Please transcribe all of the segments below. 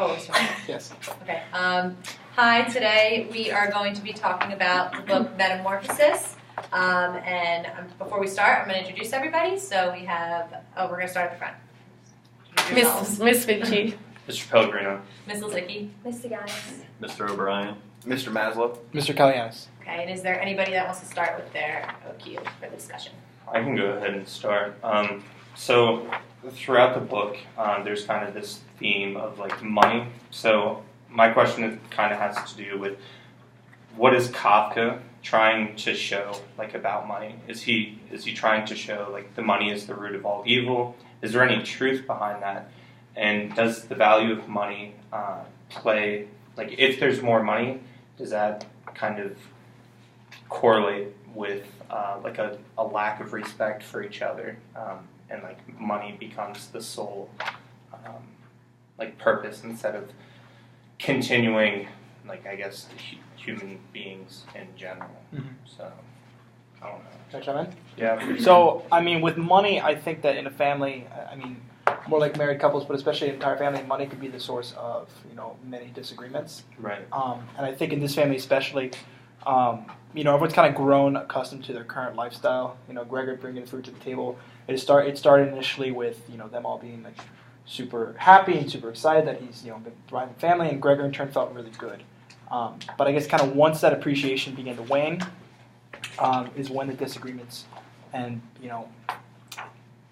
Oh, sorry. Yes. Okay. Hi, today we are going to be talking about the book Metamorphosis. Before we start, I'm going to introduce everybody. So we have, we're going to start at the front. Miss Vinci. Mr. Pellegrino. Miss Lizicki. Miss Ganis. Mr. O'Brien. Mr. Maslow. Mr. Kalyanis. Okay, and is there anybody that wants to start with their OQ for the discussion? I can go ahead and start. So throughout the book, there's kind of this theme of like money. So my question kind of has to do with what is Kafka trying to show like about money? Is he trying to show like the money is the root of all evil? Is there any truth behind that? And does the value of money play, like if there's more money, does that kind of correlate with like a lack of respect for each other, and like money becomes the sole like purpose instead of continuing, like I guess human beings in general. Mm-hmm. So I don't know. Can I chime in? Yeah. So, I mean, with money, I think that in a family, I mean, more like married couples, but especially an entire family, money could be the source of, many disagreements. Right. And I think in this family especially, everyone's kind of grown accustomed to their current lifestyle. Gregor bringing food to the table. It started initially with, them all being like super happy and super excited that he's, been thriving family, and Gregor in turn felt really good. But I guess kind of once that appreciation began to wane, is when the disagreements and,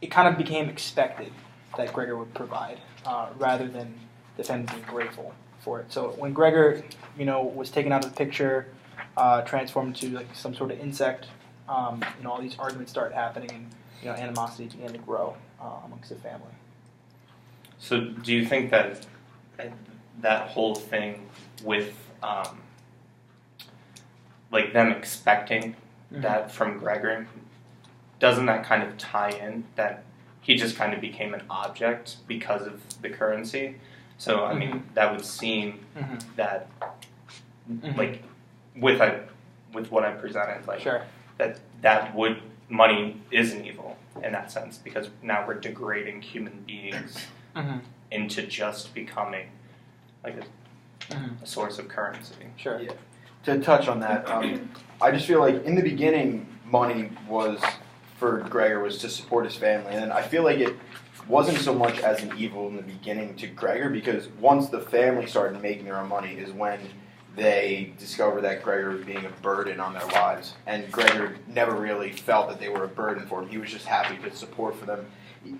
it kind of became expected that Gregor would provide, rather than the family being grateful for it. So when Gregor, was taken out of the picture, transformed into like some sort of insect, all these arguments started happening, and animosity began to grow amongst the family. So do you think that that whole thing with like them expecting that from Gregor, doesn't that kind of tie in that he just kind of became an object because of the currency? So I mean that would seem that like with what I presented, like Sure. that would money is an evil in that sense, because now we're degrading human beings into just becoming like a source of currency. Sure. Yeah. To touch on that, I just feel like in the beginning, money was for Gregor was to support his family, and I feel like it wasn't so much as an evil in the beginning to Gregor, because once the family started making their own money is when they discovered that Gregor was being a burden on their lives, and Gregor never really felt that they were a burden for him. He was just happy to support for them.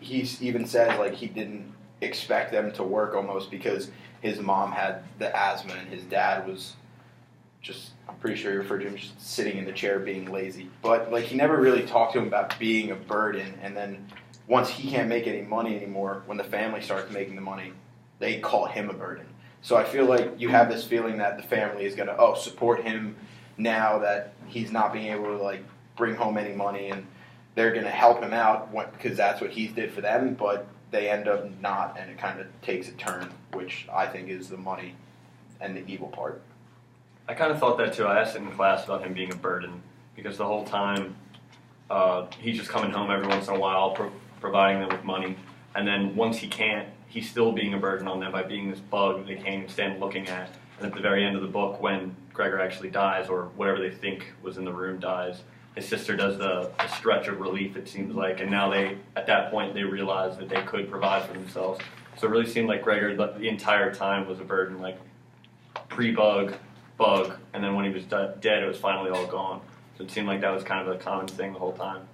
He even says like he didn't expect them to work almost because his mom had the asthma and his dad was just, I'm pretty sure he referred to him just sitting in the chair being lazy. But like he never really talked to him about being a burden, and then once he can't make any money anymore, when the family starts making the money, they call him a burden. So I feel like you have this feeling that the family is going to support him now that he's not being able to like bring home any money, and they're going to help him out because that's what he did for them, but they end up not, and it kind of takes a turn, which I think is the money and the evil part. I kind of thought that too. I asked it in class about him being a burden, because the whole time he's just coming home every once in a while, providing them with money, and then once he can't, he's still being a burden on them by being this bug that they can't even stand looking at. And at the very end of the book, when Gregor actually dies, or whatever they think was in the room dies, his sister does the stretch of relief, it seems like, and now at that point they realize that they could provide for themselves. So it really seemed like Gregor the entire time was a burden, like pre-bug, bug, and then when he was dead, it was finally all gone. So it seemed like that was kind of a common thing the whole time.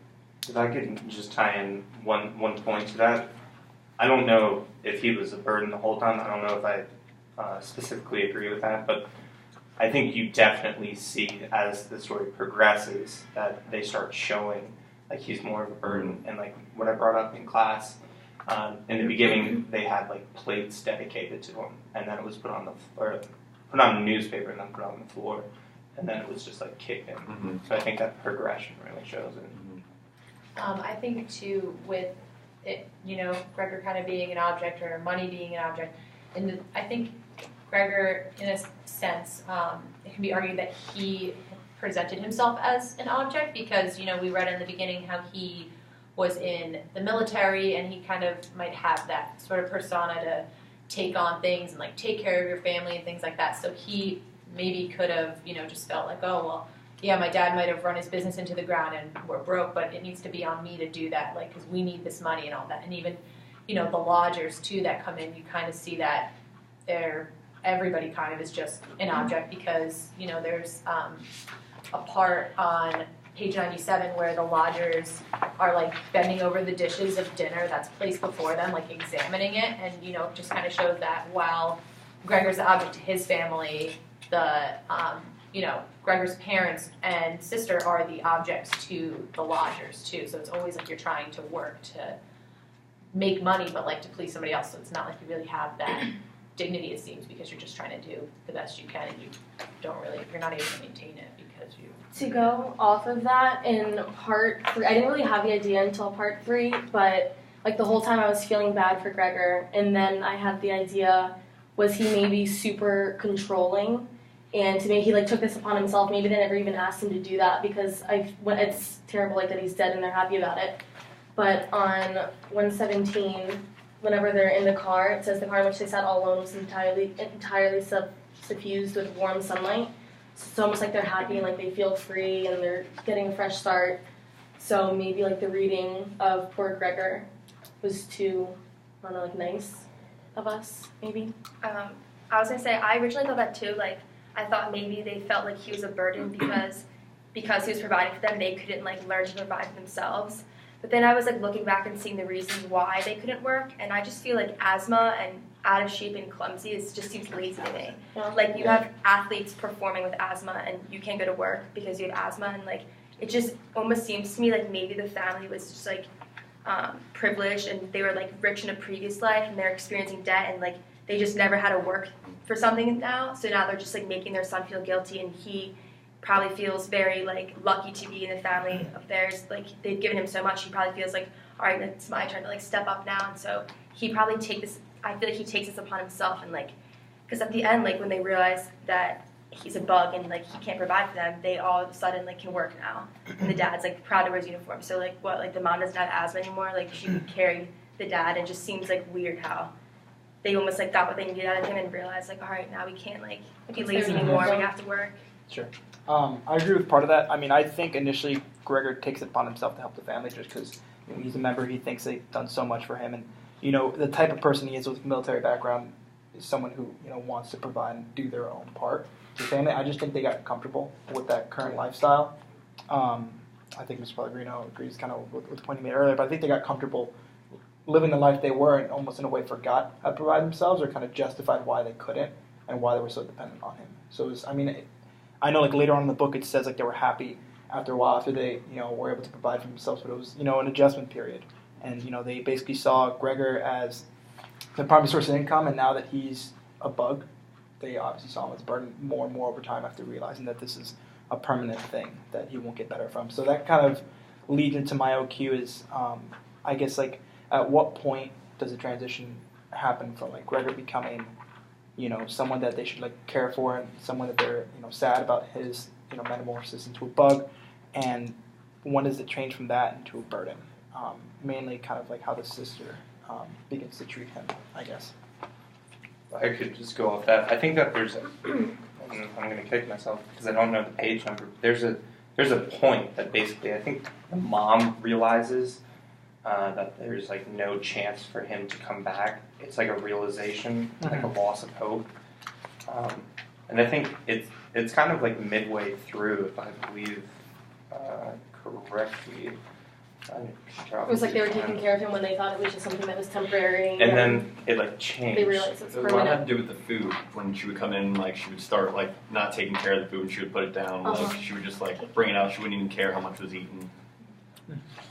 If I could just tie in one point to that, I don't know if he was a burden the whole time. I don't know if I specifically agree with that, but I think you definitely see as the story progresses that they start showing like he's more of a burden. And like what I brought up in class, in the beginning they had like plates dedicated to him, and then it was put on a newspaper and then put on the floor, and then it was just like kicked in. So I think that progression really shows it. I think too with it, Gregor kind of being an object or money being an object, and I think Gregor, in a sense, it can be argued that he presented himself as an object because, we read in the beginning how he was in the military and he kind of might have that sort of persona to, take on things and like take care of your family and things like that. So he maybe could have, just felt like, oh, well, yeah, my dad might have run his business into the ground and we're broke, but it needs to be on me to do that, like, because we need this money and all that. And even, the lodgers too that come in, you kind of see that everybody kind of is just an object, because, there's a part on page 97 where the lodgers are like bending over the dishes of dinner that's placed before them, like examining it, and just kind of shows that while Gregor's the object to his family, the Gregor's parents and sister are the objects to the lodgers too. So it's always like you're trying to work to make money, but like to please somebody else. So it's not like you really have that dignity, it seems, because you're just trying to do the best you can, and you're not able to maintain it because you. To go off of that, in part 3, I didn't really have the idea until part 3, but like the whole time I was feeling bad for Gregor, and then I had the idea, was he maybe super controlling, and to me he like took this upon himself. Maybe they never even asked him to do that, because it's terrible like that he's dead and they're happy about it. But on 117, whenever they're in the car, it says the car in which they sat all alone was entirely suffused with warm sunlight. So it's almost like they're happy and like they feel free and they're getting a fresh start. So maybe like the reading of poor Gregor was too, I don't know, like nice of us, maybe. I was gonna say, I originally thought that too. Like, I thought maybe they felt like he was a burden because he was providing for them, they couldn't like learn to provide for themselves. But then I was like looking back and seeing the reasons why they couldn't work, and I just feel like asthma and out of shape and clumsy just seems lazy to me. Like, you have athletes performing with asthma and you can't go to work because you have asthma, and like it just almost seems to me like maybe the family was just like privileged and they were like rich in a previous life and they're experiencing debt, and like they just never had to work for something now, so now they're just like making their son feel guilty, and he probably feels very like lucky to be in the family of theirs. Like, they've given him so much, he probably feels like, all right, it's my turn to like step up now. And so he probably I feel like he takes this upon himself, and like, because at the end, like when they realize that he's a bug and like he can't provide for them, they all of a sudden like can work now, and the dad's like proud to wear his uniform. So like, what, like the mom doesn't have asthma anymore, like she would carry the dad, and it just seems like weird how they almost like got what they needed out of him and realized like, all right, now we can't like be lazy anymore, we have to work. Sure. I agree with part of that. I mean, I think initially Gregor takes it upon himself to help the family just because he's a member. He thinks they've done so much for him. And, the type of person he is with military background is someone who, wants to provide and do their own part to the family. I just think they got comfortable with that current lifestyle. I think Mr. Pellegrino agrees kind of with the point he made earlier, but I think they got comfortable living the life they were and almost in a way forgot how to provide themselves, or kind of justified why they couldn't and why they were so dependent on him. So it was, I know like later on in the book it says like they were happy after a while after they were able to provide for themselves, but it was an adjustment period, and they basically saw Gregor as the primary source of income, and now that he's a bug, they obviously saw him as a burden more and more over time after realizing that this is a permanent thing that he won't get better from. So that kind of leads into my OQ is I guess like at what point does the transition happen from like Gregor becoming someone that they should like care for, and someone that they're sad about his metamorphosis into a bug, and when does it change from that into a burden? Mainly kind of like how the sister begins to treat him, I guess. I could just go off that. I think that there's I'm going to kick myself because I don't know the page number. There's a point that basically I think the mom realizes that there's like no chance for him to come back. It's like a realization, like a loss of hope. And I think it's kind of like midway through, if I believe correctly. It was like they were taking care of him when they thought it was just something that was temporary. And then it like changed. They realized it's A lot had permanent. to do with the food. When she would come in, like she would start like not taking care of the food, and she would put it down. Like she would just like bring it out. She wouldn't even care how much was eaten.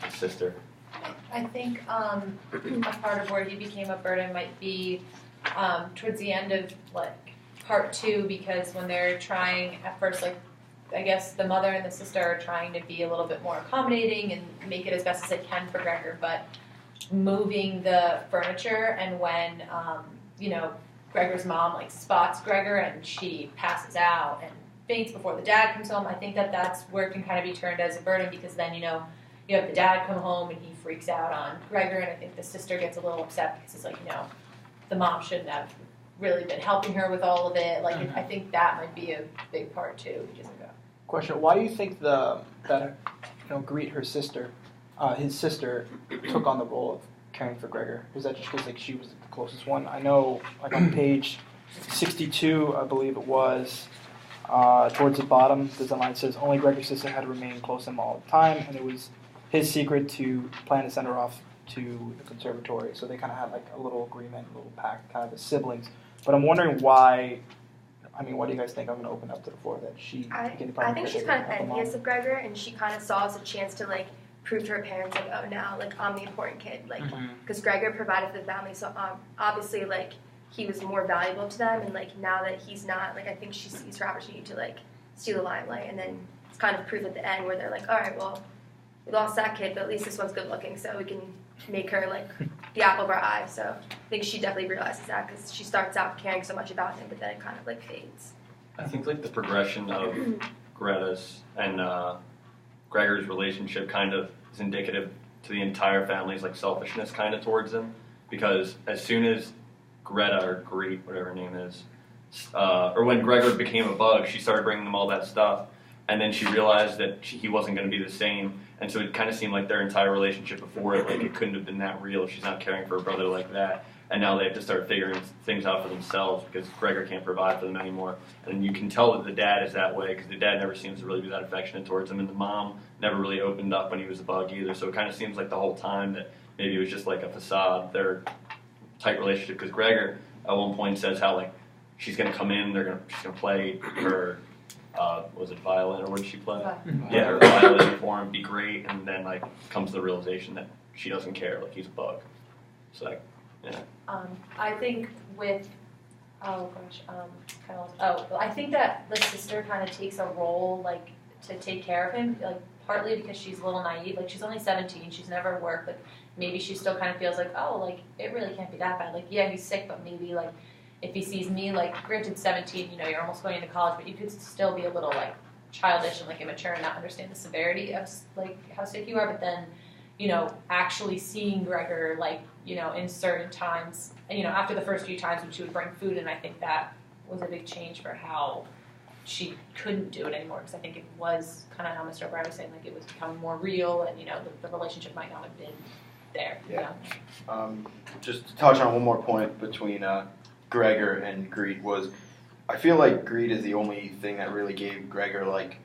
His sister. I think a part of where he became a burden might be towards the end of like part 2, because when they're trying at first, like I guess the mother and the sister are trying to be a little bit more accommodating and make it as best as they can for Gregor, but moving the furniture, and when Gregor's mom like spots Gregor and she passes out and faints before the dad comes home, I think that's where it can kind of be turned as a burden, because then you have the dad come home and he freaks out on Gregor, and I think the sister gets a little upset because it's like, the mom shouldn't have really been helping her with all of it. Like, I think that might be a big part too. Question: why do you think that Greet, her sister, his sister, took on the role of caring for Gregor? Was that just because like she was the closest one? I know, like on page 62, I believe it was, towards the bottom, there's a line that says only Gregor's sister had to remain close to him all the time, and it was his secret to plan to send her off to the conservatory. So they kind of had like a little agreement, a little pact, kind of as siblings. But I'm wondering why. I mean, what do you guys think? I'm going to open up to the floor that she. I think she's kind of envious of Gregor, and she kind of saw as a chance to like prove to her parents like, oh, now like I'm the important kid, like because Gregor provided for the family, so obviously like he was more valuable to them, and like now that he's not, like I think she sees her opportunity to like steal the limelight, and then it's kind of proved at the end where they're like, all right, well, we lost that kid, but at least this one's good looking, so we can make her like the apple of our eye. So I think she definitely realizes that because she starts out caring so much about him, but then it kind of like fades. I think like the progression of Greta's and Gregor's relationship kind of is indicative to the entire family's like selfishness kind of towards him, because as soon as Greta or Greet, whatever her name is, or when Gregor became a bug, she started bringing them all that stuff, and then she realized that he wasn't going to be the same. And so it kind of seemed like their entire relationship before it, like it couldn't have been that real if she's not caring for her brother like that. And now they have to start figuring things out for themselves because Gregor can't provide for them anymore. And you can tell that the dad is that way because the dad never seems to really be that affectionate towards him. And the mom never really opened up when he was a bug either. So it kind of seems like the whole time that maybe it was just like a facade, their tight relationship. Because Gregor at one point says how like she's going to come in, she's going to play her... was it violin or what did she play? Yeah, her violin for him, be great, and then like comes to the realization that she doesn't care, like he's a bug. So like, yeah. I think with I think that the sister kind of takes a role like to take care of him, like partly because she's a little naive, like she's only 17, she's never worked, like maybe she still kind of feels like, oh, like it really can't be that bad, like yeah, he's sick, but maybe like if he sees me, like, granted 17, you know, you're almost going into college, but you could still be a little, like, childish and, like, immature and not understand the severity of, like, how sick you are. But then, you know, actually seeing Gregor, like, you know, in certain times, you know, after the first few times when she would bring food, and I think that was a big change for how she couldn't do it anymore. Because I think it was kind of how Mr. O'Brien was saying, like, it was becoming more real, and, you know, the relationship might not have been there. Yeah. You know? Just to touch on one more point between... Gregor and Greet was, I feel like Greet is the only thing that really gave Gregor like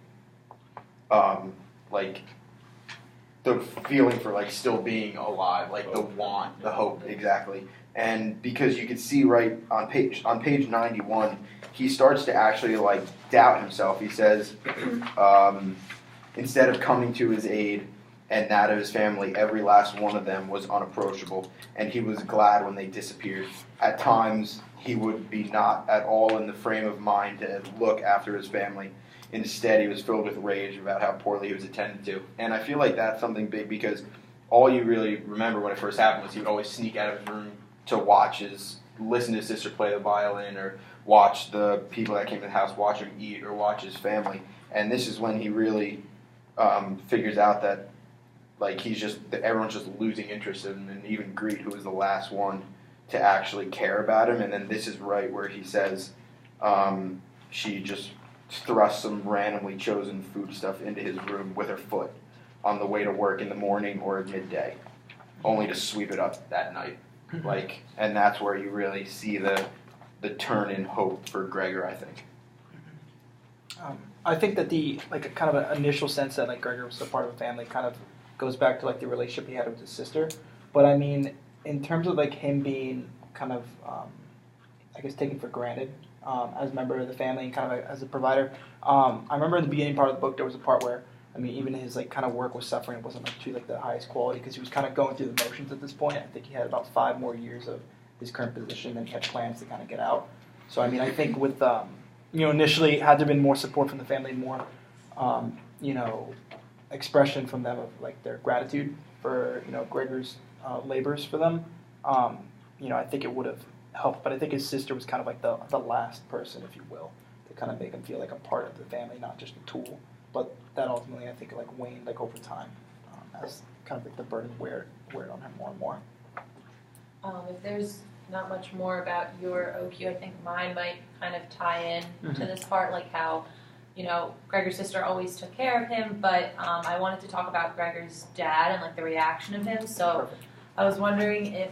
the feeling for like still being alive, like the want, the hope, exactly. And because you can see right on page 91, he starts to actually like doubt himself. He says, instead of coming to his aid and that of his family, every last one of them was unapproachable, and he was glad when they disappeared. At times, he would be not at all in the frame of mind to look after his family. Instead, he was filled with rage about how poorly he was attended to. And I feel like that's something big because all you really remember when it first happened was he would always sneak out of his room to listen to his sister play the violin or watch the people that came to the house watch him eat or watch his family. And this is when he really figures out that like everyone's just losing interest in him, and even Greet, who was the last one to actually care about him. And then this is right where he says she just thrust some randomly chosen food stuff into his room with her foot on the way to work in the morning or at midday, only to sweep it up that night. Like, and that's where you really see the turn in hope for Gregor, I think. I think that the like kind of an initial sense that like Gregor was a part of the family kind of goes back to like the relationship he had with his sister. But I mean, in terms of like him being kind of, I guess, taken for granted as a member of the family and kind of as a provider, I remember in the beginning part of the book there was a part where, I mean, even his like kind of work was suffering. It wasn't like to like the highest quality because he was kind of going through the motions at this point. I think he had about 5 more years of his current position, and he had plans to kind of get out. So I mean, I think with initially had there been more support from the family, more expression from them of like their gratitude for Gregor's labors for them. I think it would have helped, but I think his sister was kind of like the last person, if you will, to kind of make him feel like a part of the family, not just a tool. But that ultimately, I think, like waned like over time as kind of like the burden wear on him more and more. If there's not much more about your OQ. I think mine might kind of tie in to this part, like how, you know, Gregor's sister always took care of him, but I wanted to talk about Gregor's dad and like the reaction of him. So Perfect. I was wondering if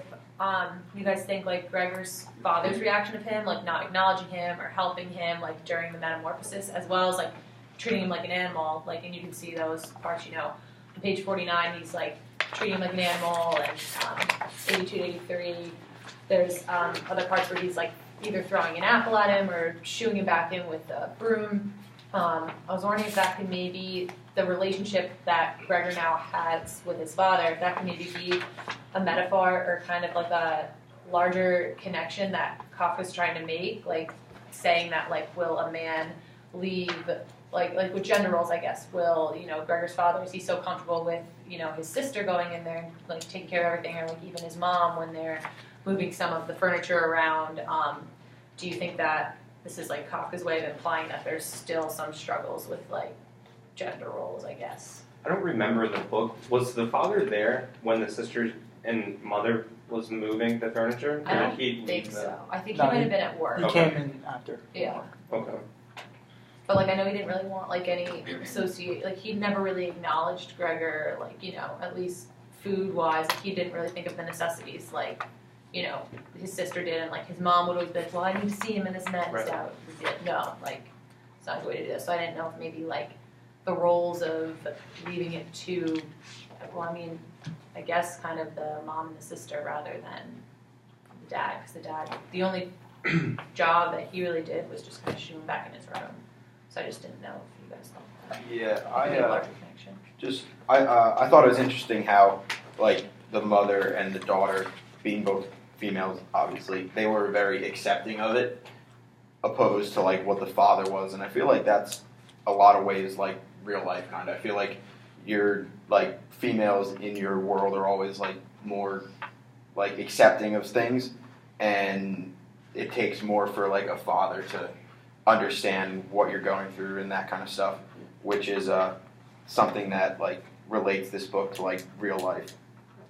you guys think like Gregor's father's reaction of him, like not acknowledging him or helping him like during the metamorphosis, as well as like treating him like an animal, like, and you can see those parts, you know, on page 49, he's like treating him like an animal, and 82 to 83, there's other parts where he's like either throwing an apple at him or shooing him back in with a broom. I was wondering if that could maybe, the relationship that Gregor now has with his father, if that could maybe be a metaphor or kind of like a larger connection that Kafka's trying to make, like saying that like, will a man leave, like with gender roles, I guess, will, you know, Gregor's father, is he so comfortable with, you know, his sister going in there and like taking care of everything, or like even his mom when they're moving some of the furniture around. Do you think that this is like Kafka's way of implying that there's still some struggles with like gender roles, I guess? I don't remember the book. Was the father there when the sister and mother was moving the furniture? I don't did he think leave so. I think he No, might have been at work. He Okay. came in after. Yeah. Okay. But like I know he didn't really want like any associate, like he never really acknowledged Gregor, like, you know, at least food wise, like, he didn't really think of the necessities like, you know, his sister did, and like his mom would always be like, well, I need to see him in his net and Right. stuff. He'd be like, no, like it's not the way to do this. So I didn't know if maybe like the roles of leaving it to, well, I mean, I guess kind of the mom and the sister rather than the dad, because the dad, the only job that he really did was just kind of shoo him back in his room. So I just didn't know if you guys thought that. Yeah, Could be a larger connection. I thought it was interesting how like the mother and the daughter, being both females, obviously, they were very accepting of it, opposed to like what the father was, and I feel like that's a lot of ways like real life kind of. I feel like your like females in your world are always like more like accepting of things, and it takes more for like a father to understand what you're going through and that kind of stuff, which is something that like relates this book to like real life.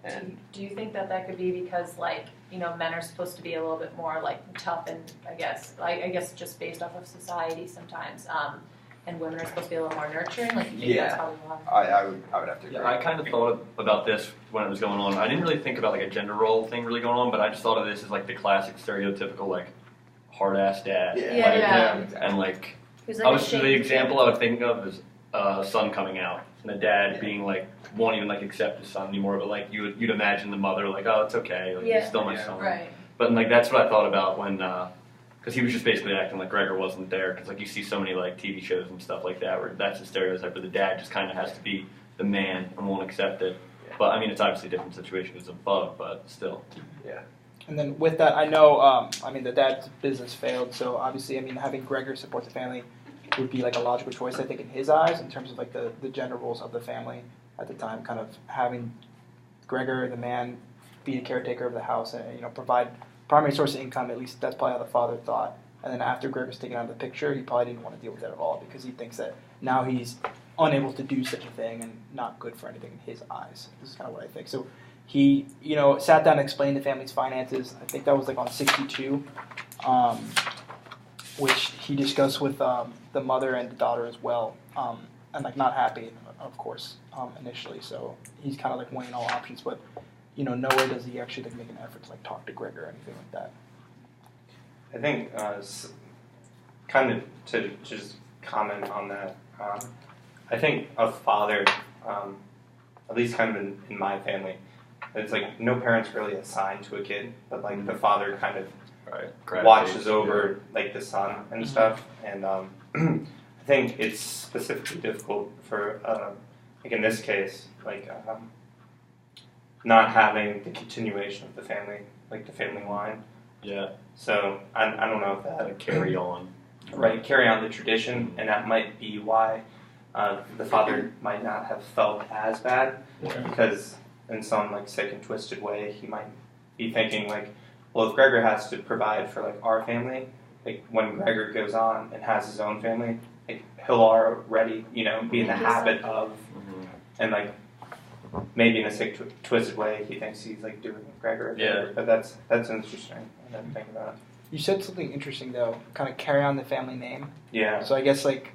And Do you think that that could be because, like, you know, men are supposed to be a little bit more like tough, and I guess just based off of society sometimes, and women are supposed to be a little more nurturing? Like, you think that's probably why? I would have to agree. Yeah, I kind of thought about this when it was going on. I didn't really think about like a gender role thing really going on, but I just thought of this as like the classic stereotypical like hard ass dad. Yeah. Yeah, Like, yeah. And like, Who's I like was ashamed the of example I would think of is son coming out and the dad being like won't even like accept his son anymore, but like you'd imagine the mother like, oh, it's okay, like Yeah. he's still my son. Right. But like that's what I thought about when because he was just basically acting like Gregor wasn't there, because like you see so many like TV shows and stuff like that where that's the stereotype where the dad just kind of has to be the man and won't accept it. But I mean it's obviously a different situation as a bug, but still. And then with that, I know, I mean, the dad's business failed, so obviously, I mean, having Gregor support the family would be like a logical choice, I think, in his eyes, in terms of like the gender roles of the family at the time, kind of having Gregor, the man, be a caretaker of the house and, you know, provide primary source of income. At least that's probably how the father thought. And then after Gregor's taken out of the picture, he probably didn't want to deal with that at all, because he thinks that now he's unable to do such a thing and not good for anything in his eyes. This is kind of what I think. So he, you know, sat down and explained the family's finances. I think that was like on 62, which he discussed with the mother and the daughter as well, and like not happy, of course, initially. So he's kind of like weighing all options, but you know, nowhere does he actually like make an effort to like talk to Gregor or anything like that. I think kind of to just comment on that, I think a father, at least kind of in my family, it's like no parent's really assigned to a kid, but like the father kind of watches over like the son and stuff. And I think it's specifically difficult for like in this case, like not having the continuation of the family, like the family line. Yeah. So I don't know if that Like carry on. right, carry on the tradition, and that might be why the father might not have felt as bad, because in some like sick and twisted way he might be thinking like, well, if Gregor has to provide for like our family, like when Gregor goes on and has his own family, like he'll already, you know, be in the habit of, and like maybe in a sick, twisted way, he thinks he's like doing Gregor. a favor. Yeah. But that's interesting. I didn't think about it. You said something interesting though, kind of carry on the family name. Yeah. So I guess like,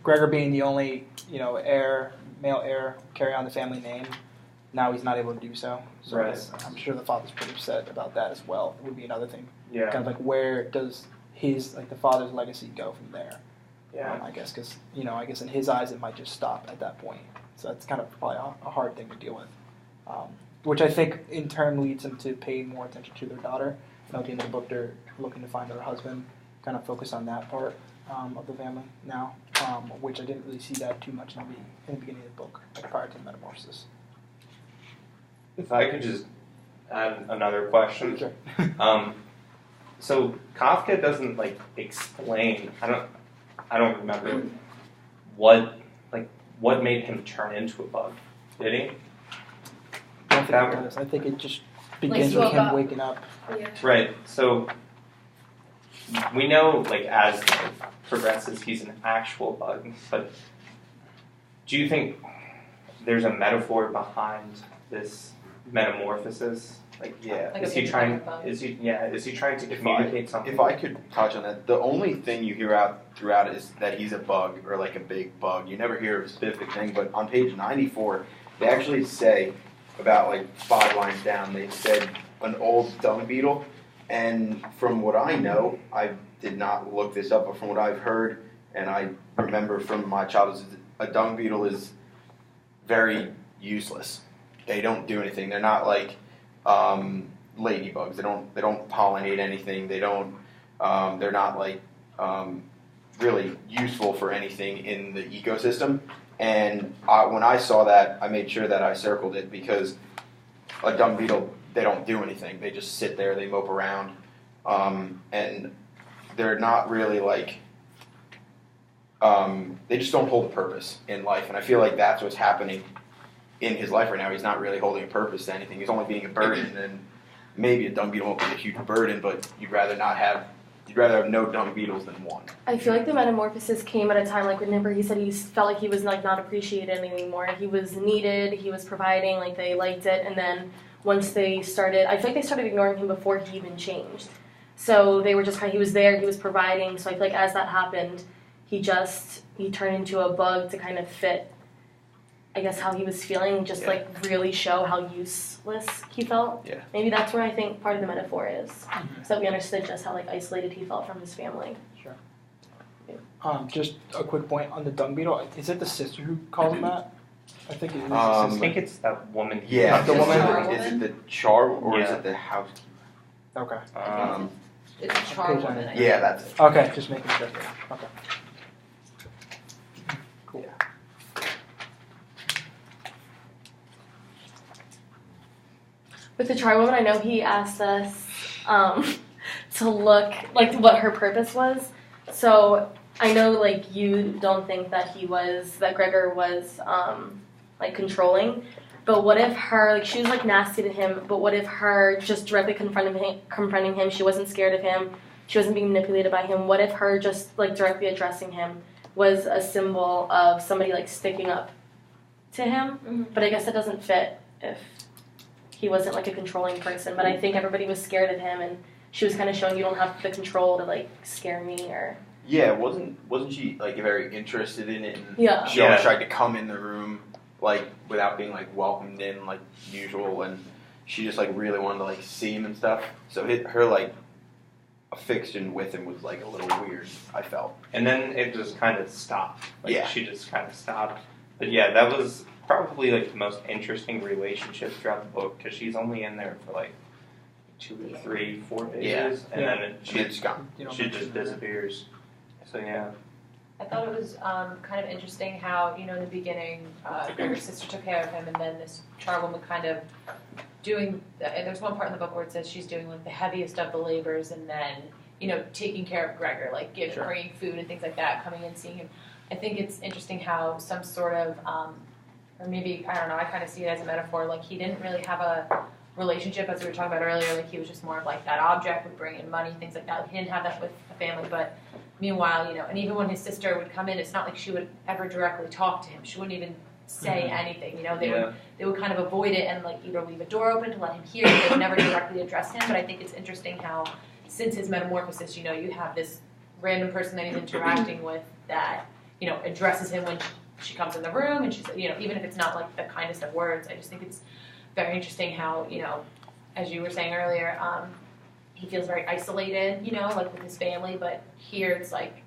Gregor being the only, male heir, carry on the family name. Now he's not able to do so. So Right. I'm sure the father's pretty upset about that as well. Would be another thing. Yeah. Kind of like where does the father's legacy go from there? Yeah. I guess because I guess in his eyes it might just stop at that point. So that's kind of probably a hard thing to deal with. Which I think in turn leads them to pay more attention to their daughter. At the end of the book, they're looking to find her husband, kind of focus on that part of the family now, which I didn't really see that too much in the beginning of the book, like prior to Metamorphosis. If I could just add another question. Sure. So Kafka doesn't like explain. I don't remember what made him turn into a bug. Did he? I don't think it does. I think it just begins Like with him woke up. waking up. Yeah. Right. So we know, like, as it progresses, he's an actual bug. But do you think there's a metaphor behind this metamorphosis? Like, Yeah. Like is a he trying? big bug. Is he trying to If communicate something? If I could touch on that, the only thing you hear out throughout is that he's a bug or like a big bug. You never hear a specific thing, but on page 94, they actually say about like 5 lines down, they said an old dung beetle. And from what I know, I did not look this up, but from what I've heard and I remember from my childhood, a dung beetle is very useless. They don't do anything. They're not like ladybugs. They don't pollinate anything. They don't. They're not like really useful for anything in the ecosystem. And when I saw that, I made sure that I circled it because a dung beetle, they don't do anything. They just sit there. They mope around, and they're not really like. They just don't hold a purpose in life, and I feel like that's what's happening in his life right now. He's not really holding a purpose to anything. He's only being a burden, and maybe a dung beetle won't be a huge burden, but you'd rather have no dung beetles than one. I feel like the metamorphosis came at a time like whenever he said he felt like he was like not appreciated anymore. He was needed, he was providing, like they liked it, and then once they started, I feel like they started ignoring him before he even changed. So they were just he was there, he was providing, so I feel like as that happened, he turned into a bug to kind of fit, I guess, how he was feeling, just Yeah. like really show how useless he felt. Yeah. Maybe that's where I think part of the metaphor is, so that we understood just how like isolated he felt from his family. Sure. Just a quick point on the dung beetle. Is it the sister who calls him that? I think it is the I sister. think it's that woman. Yeah, The woman? Is it the char or is Yeah. it the housekeeper? Okay. It's a charwoman. I think. Yeah, that's it. Okay, just making sure. Okay. Cool. With the Charwoman, I know he asked us to look like what her purpose was. So I know like you don't think that Gregor was like controlling, but what if her like she was like nasty to him? But what if her just directly confronting him? She wasn't scared of him. She wasn't being manipulated by him. What if her just like directly addressing him was a symbol of somebody like sticking up to him? Mm-hmm. But I guess that doesn't fit if he wasn't like a controlling person. But I think everybody was scared of him, and she was kind of showing you don't have the control to like scare me or. Yeah, wasn't she like very interested in it? And Yeah. She always Yeah. tried to come in the room like without being like welcomed in like usual, and she just like really wanted to like see him and stuff. So her like affection with him was like a little weird. I felt. And then it just kind of stopped. Like, Yeah. She just kind of stopped. But yeah, that was probably like the most interesting relationship throughout the book because she's only in there for like 2 or 3, 4 pages, and Yeah. then It's gone. You don't she mention just that. disappears. So yeah. I thought it was kind of interesting how, in the beginning, Gregor's sister took care of him, and then this charwoman kind of doing, and there's one part in the book where it says she's doing like the heaviest of the labors, and then, taking care of Gregor, like bringing food and things like that, coming in, seeing him. I think it's interesting how some sort of, or maybe, I don't know, I kind of see it as a metaphor, like he didn't really have a relationship, as we were talking about earlier, like he was just more of like that object, would bring in money, things like that. Like, he didn't have that with a family, but meanwhile, and even when his sister would come in, it's not like she would ever directly talk to him. She wouldn't even say anything. You know, they Yeah. would kind of avoid it and like either leave a door open to let him hear. They would never directly address him. But I think it's interesting how since his metamorphosis, you know, you have this random person that he's interacting with that, you know, addresses him when she comes in the room, and she's, you know, even if it's not like the kindest of words. I just think it's very interesting how, you know, as you were saying earlier, he feels very isolated, you know, like with his family, but here it's like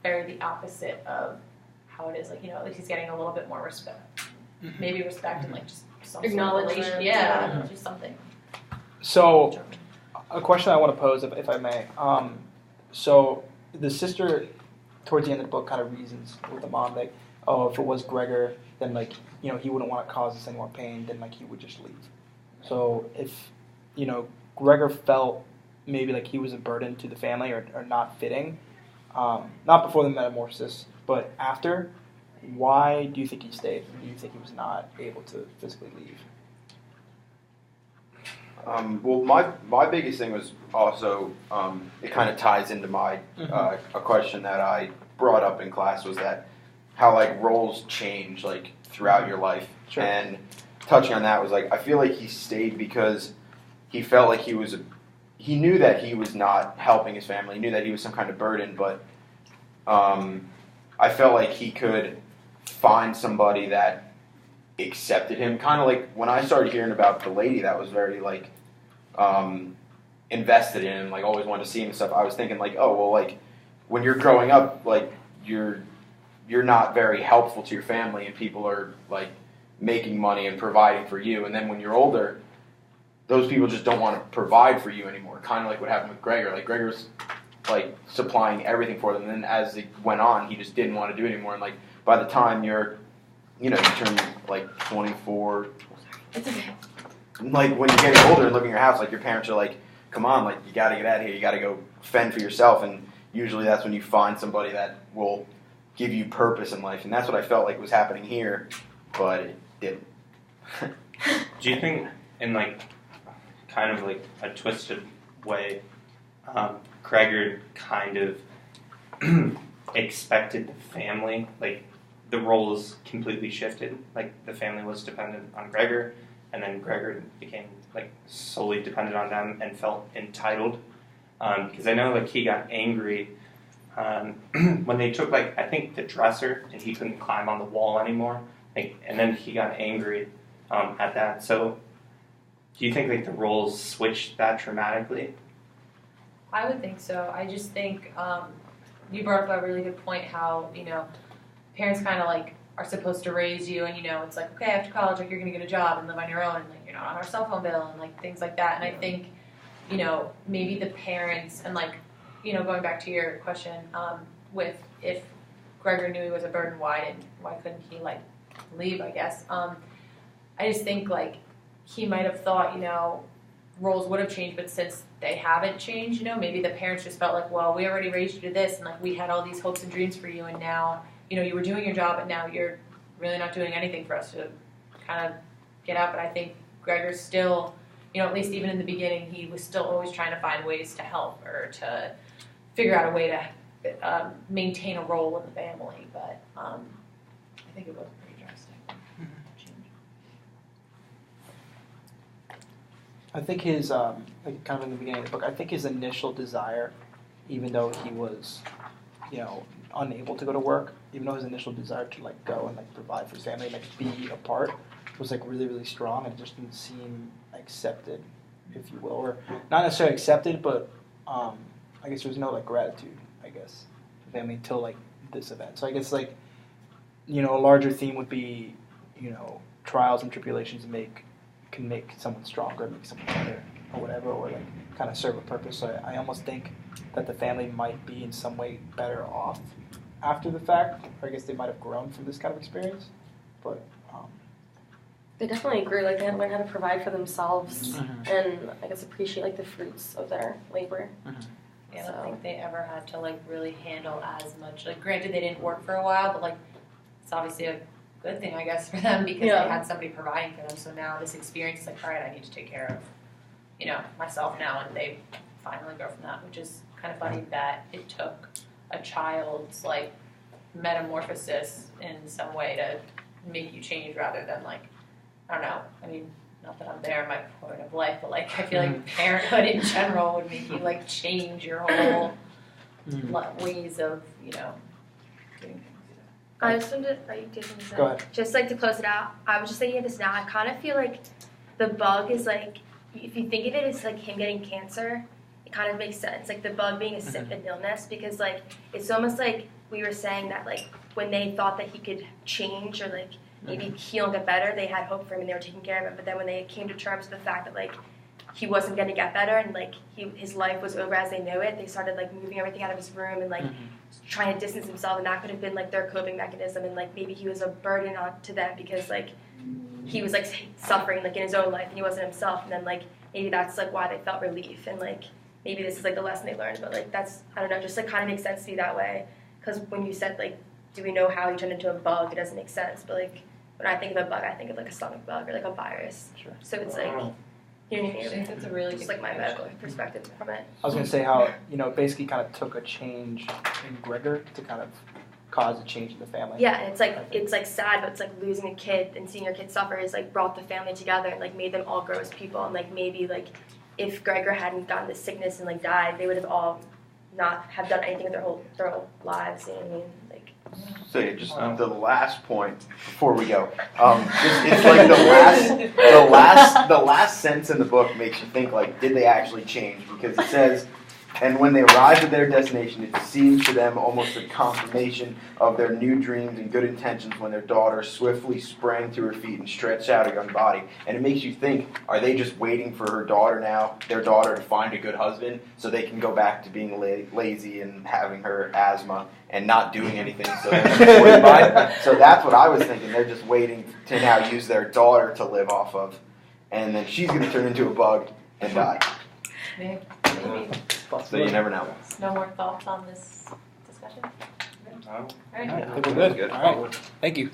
very the opposite of how it is. Like, you know, at least he's getting a little bit more respect, maybe respect and like just some sort of Acknowledgement. relation. Yeah, just something. So, a question I want to pose, if I may. So, the sister, towards the end of the book, kind of reasons with the mom, like, oh, if it was Gregor, then, like, you know, he wouldn't want to cause us any more pain, then, like, he would just leave. So, if, you know, Gregor felt maybe like he was a burden to the family or not fitting, not before the metamorphosis, but after, why do you think he stayed? Do you think he was not able to physically leave? Well, my biggest thing was also, it kind of ties into my, a question that I brought up in class was that how like roles change like throughout your life. Sure. And touching on that was like, I feel like he stayed because he felt like he knew that he was not helping his family. He knew that he was some kind of burden, but I felt like he could find somebody that accepted him. Kind of like when I started hearing about the lady that was very like invested in him, like always wanted to see him and stuff, I was thinking like, oh, well, like when you're growing up, like you're not very helpful to your family and people are like making money and providing for you. And then when you're older, those people just don't want to provide for you anymore. Kind of like what happened with Gregor. Like Gregor's like supplying everything for them. And then as it went on, he just didn't want to do it anymore. And like by the time you turn like 24, It's okay. like when you're getting older and looking at your house, like your parents are like, come on, like you got to get out of here. You got to go fend for yourself. And usually that's when you find somebody that will give you purpose in life. And that's what I felt like was happening here, but it didn't. Do you think in like kind of like a twisted way, Gregor kind of expected the family, like the roles completely shifted, like the family was dependent on Gregor, and then Gregor became like solely dependent on them and felt entitled, because I know like he got angry when they took like I think the dresser and he couldn't climb on the wall anymore, like, and then he got angry at that. So do you think like the roles switched that dramatically? I would think so. I just think you brought up a really good point how, you know, parents kind of like are supposed to raise you and, you know, it's like, okay, after college, like you're going to get a job and live on your own and like you're not on our cell phone bill and like things like that. And I think, you know, maybe the parents and like, you know, going back to your question with if Gregor knew he was a burden, why couldn't he like leave, I guess. I just think like he might have thought, you know, roles would have changed, but since they haven't changed, you know, maybe the parents just felt like, well, we already raised you to this, and like we had all these hopes and dreams for you, and now, you know, you were doing your job, but now you're really not doing anything for us to kind of get out. But I think Gregor's still, you know, at least even in the beginning, he was still always trying to find ways to help or to figure out a way to maintain a role in the family. But I think it was pretty drastic. I think his, like kind of in the beginning of the book, I think his initial desire, even though he was, you know, unable to go to work, even though his initial desire to like go and like provide for his family, like be a part, was like really, really strong, and it just didn't seem accepted, if you will, or not necessarily accepted, but I guess there was no like gratitude, I guess, for the family until like this event. So I guess like, you know, a larger theme would be, you know, trials and tribulations can make someone stronger, make someone better, or whatever, or like kind of serve a purpose. So I almost think that the family might be in some way better off after the fact, or I guess they might have grown from this kind of experience. But They definitely grew. Like they had to learn how to provide for themselves, and I guess appreciate like the fruits of their labor. Yeah, I don't think they ever had to like really handle as much. Like, granted, they didn't work for a while, but like it's obviously a good thing, I guess, for them because they had somebody providing for them. So now this experience is like, all right, I need to take care of, you know, myself now, and they finally grow from that, which is kind of funny that it took a child's like metamorphosis in some way to make you change rather than like, I don't know. I mean, not that I'm there in my point of life, but like I feel like parenthood in general would make you like change your whole ways of doing things. I just wanted to, are you taking this? Go ahead. Just like to close it out, I was just thinking of this now. I kind of feel like the bug is like, if you think of it as like him getting cancer, it kind of makes sense. Like the bug being a an illness, because like it's almost like we were saying that like when they thought that he could change or like maybe heal and get better, they had hope for him and they were taking care of him. But then when they came to terms with the fact that like he wasn't going to get better and like his life was over as they knew it, they started like moving everything out of his room and like trying to distance himself, and that could have been like their coping mechanism, and like maybe he was a burden on to them because like he was like suffering like in his own life and he wasn't himself, and then like maybe that's like why they felt relief, and like maybe this is like the lesson they learned, but like that's, I don't know, just like kind of makes sense to me that way, because when you said like do we know how he turned into a bug, it doesn't make sense, but like when I think of a bug I think of like a stomach bug or like a virus. Sure. So it's like, you know what I mean? That's a really Just like my medical perspective from it. I was going to say how, basically kind of took a change in Gregor to kind of cause a change in the family. Yeah, and it's like sad, but it's like losing a kid and seeing your kid suffer is like brought the family together and like made them all grow as people, and like maybe like if Gregor hadn't gotten this sickness and like died, they would have all not have done anything with their whole lives, you know what I mean? Like, So just the last point before we go. It's like the last sentence in the book makes you think like, did they actually change? Because it says, and when they arrived at their destination, it seemed to them almost a confirmation of their new dreams and good intentions when their daughter swiftly sprang to her feet and stretched out her young body. And it makes you think, are they just waiting for their daughter to find a good husband so they can go back to being lazy and having her asthma and not doing anything so they're supported by it? So that's what I was thinking. They're just waiting to now use their daughter to live off of. And then she's going to turn into a bug and die. Maybe. So you never know. No more thoughts on this discussion? No. All right. All right, I think we're good. All right. Thank you.